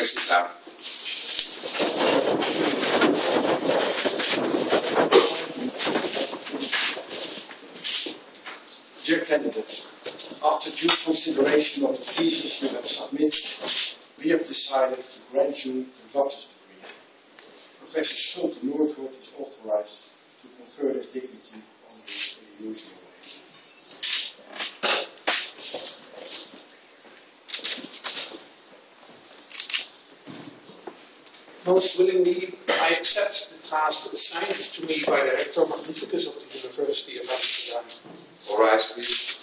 sit down. Dear candidates, after due consideration of the thesis you have submitted, we have decided to grant you the doctor's degree. Professor Schulte-Noordholt is authorized to confer his dignity on you in the usual way. Most willingly, I accept the task assigned to me by the Rector Magnificus of the University of Amsterdam. All right, please.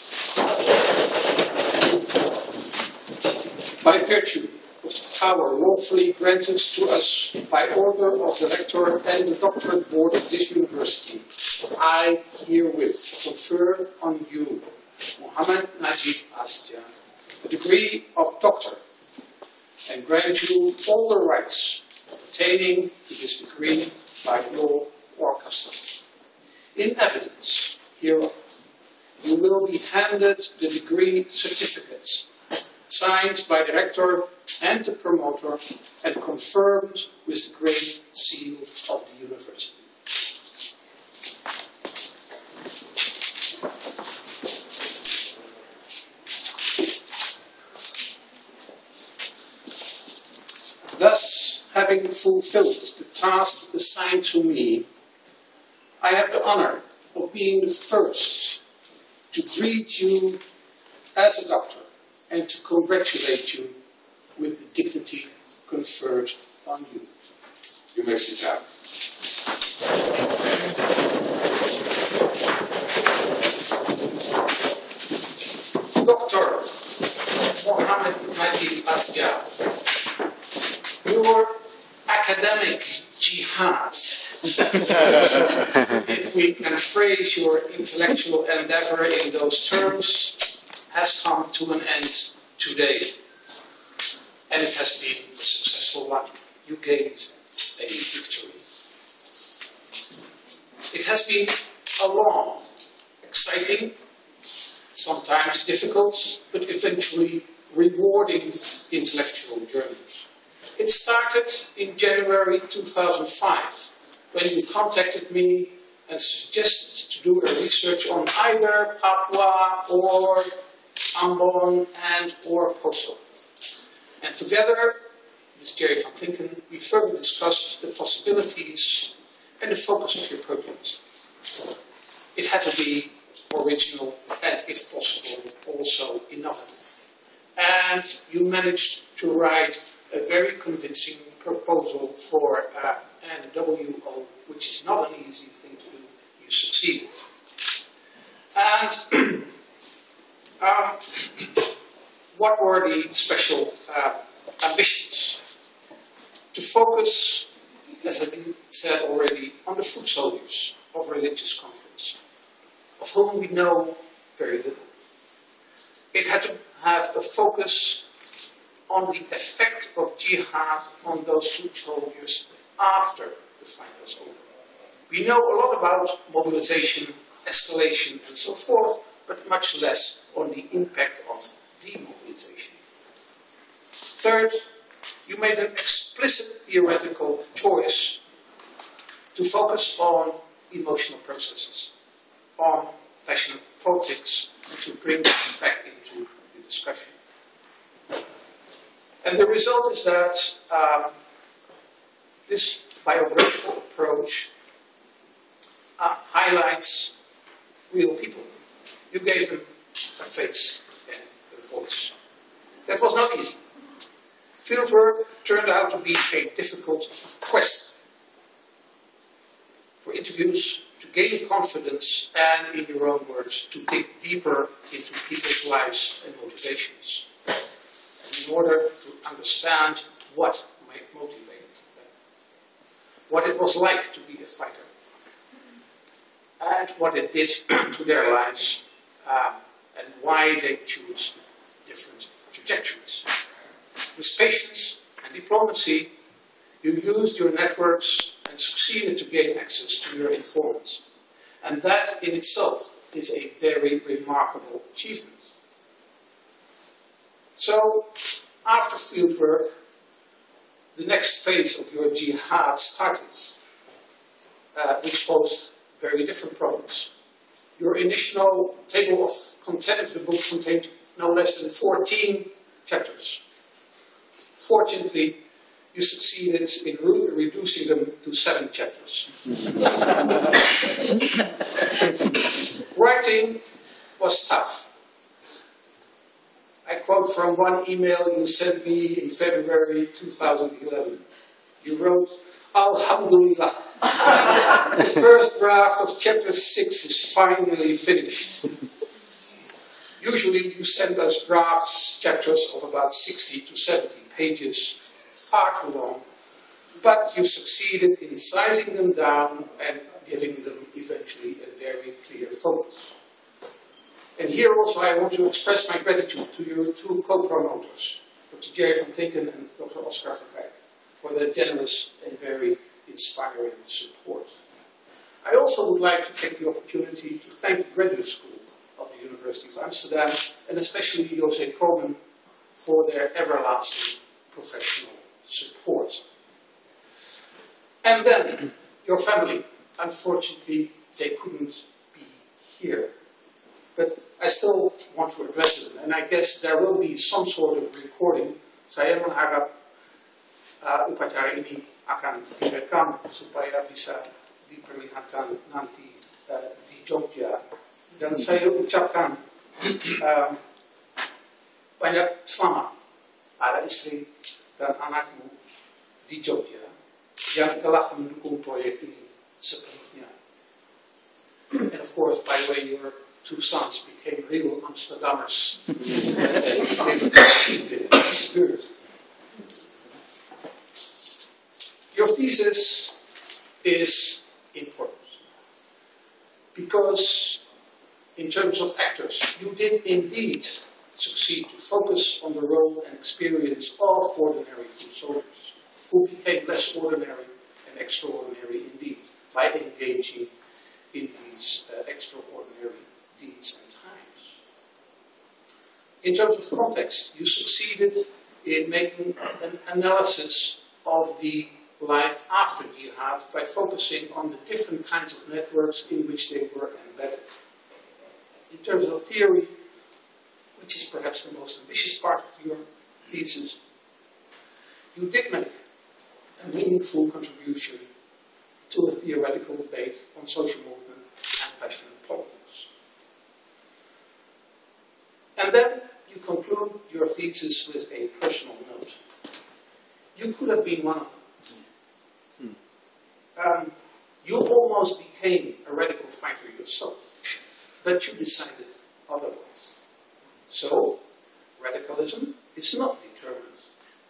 By virtue of the power lawfully granted to us by order of the Rector and the Doctorate Board of this University, I herewith confer on you, Mohammed Najib Azca, the degree of Doctor, and grant you all the rights pertaining to this degree by law or custom. In evidence hereof, you will be handed the degree certificate, signed by the Rector and the Promoter, and confirmed with the Great Seal of the University. Thus, having fulfilled the task assigned to me, I have the honor of being the first to greet you as a doctor and to congratulate you with the dignity conferred on you. You may sit down. Dr. Mohammed Najib Azca, your academic jihad, if we can phrase your intellectual endeavor in those terms, has come to an end today. And it has been a successful one. You gained a victory. It has been a long, exciting, sometimes difficult, but eventually rewarding intellectual journey. It started in January 2005, when you contacted me and suggested to do a research on either Papua or Ambon and or Kosovo. And together, with Jerry van Klinken, we further discussed the possibilities and the focus of your project. It had to be original and, if possible, also innovative. And you managed to write a very convincing proposal for an WO, which is not an easy thing to do. You succeeded. And what were the special ambitions? To focus, as has been said already, on the foot soldiers of religious conflicts, of whom we know very little. It had to have a focus on the effect of jihad on those foot soldiers after the fight was over. We know a lot about mobilization, escalation, and so forth, but much less on the impact of demobilization. Third, you made an explicit theoretical choice to focus on emotional processes, on passionate politics, and to bring them back into the discussion. And the result is that this biographical approach highlights real people. You gave them a face and a voice. That was not easy. Fieldwork turned out to be a difficult quest for interviews, to gain confidence, and, in your own words, to dig deeper into people's lives and motivations, in order to understand what motivated them, what it was like to be a fighter, and what it did to their lives, and why they choose different trajectories. With patience and diplomacy, you used your networks and succeeded to gain access to your informants. And that in itself is a very remarkable achievement. So, after fieldwork, the next phase of your jihad started, which posed very different problems. Your initial table of content of the book contained no less than 14 chapters. Fortunately, you succeeded in reducing them to 7 chapters. Writing was tough. I quote from one email you sent me in February 2011. You wrote, "Alhamdulillah, the first draft of chapter 6 is finally finished." Usually you send us drafts, chapters of about 60 to 70 pages, far too long, but you succeeded in sizing them down and giving them eventually a very clear focus. And here also I want to express my gratitude to your 2 co-promoters, Dr. Jerry van Tinken and Dr. Azca for their generous and very inspiring support. I also would like to take the opportunity to thank the Graduate School of the University of Amsterdam, and especially Jose Komen, for their everlasting professional support. And then, your family. Unfortunately, they couldn't be here. But I still want to address them, and I guess there will be some sort of recording. Saya mengharap upacara ini akan direkam supaya bisa diperlihatkan nanti di Jogja. Dan saya ucapkan banyak selamat pada istri dan anakmu di Jogja yang telah mendukung proyek ini sepenuhnya. And of course, by the way, your 2 sons became real Amsterdammers. Spirit. Your thesis is important because in terms of actors, you did indeed succeed to focus on the role and experience of ordinary food soldiers, who became less ordinary and extraordinary indeed by engaging in these extraordinary deeds and times. In terms of context, you succeeded in making an analysis of the life after jihad by focusing on the different kinds of networks in which they were embedded. In terms of theory, which is perhaps the most ambitious part of your thesis, you did make a meaningful contribution to a theoretical debate on social movement and passionate politics. And then you conclude your thesis with a personal note. You could have been one of them. You almost became a radical fighter yourself, but you decided otherwise. So, radicalism is not determined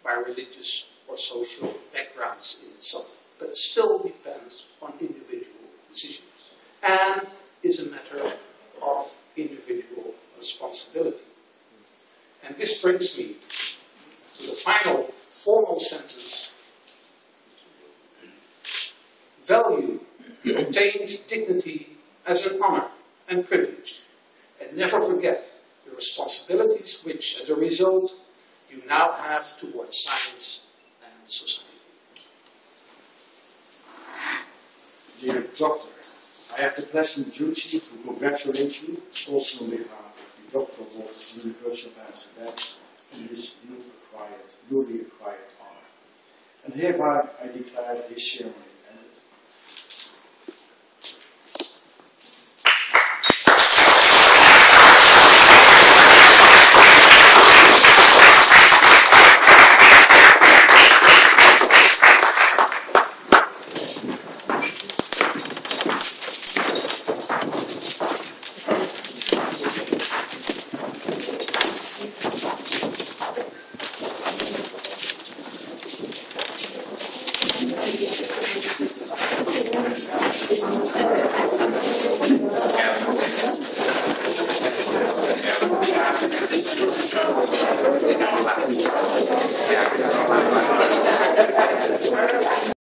by religious or social backgrounds in itself, but still depends on individual decisions and is a matter of individual responsibility. And this brings me to the final formal sentence. Value obtained dignity as an honor and privilege, and never forget the responsibilities which, as a result, you now have towards science and society. Dear Doctor, I have the pleasant duty to congratulate you, also on behalf of the Doctoral Board of the University of Amsterdam, on this newly acquired honor. And hereby I declare this ceremony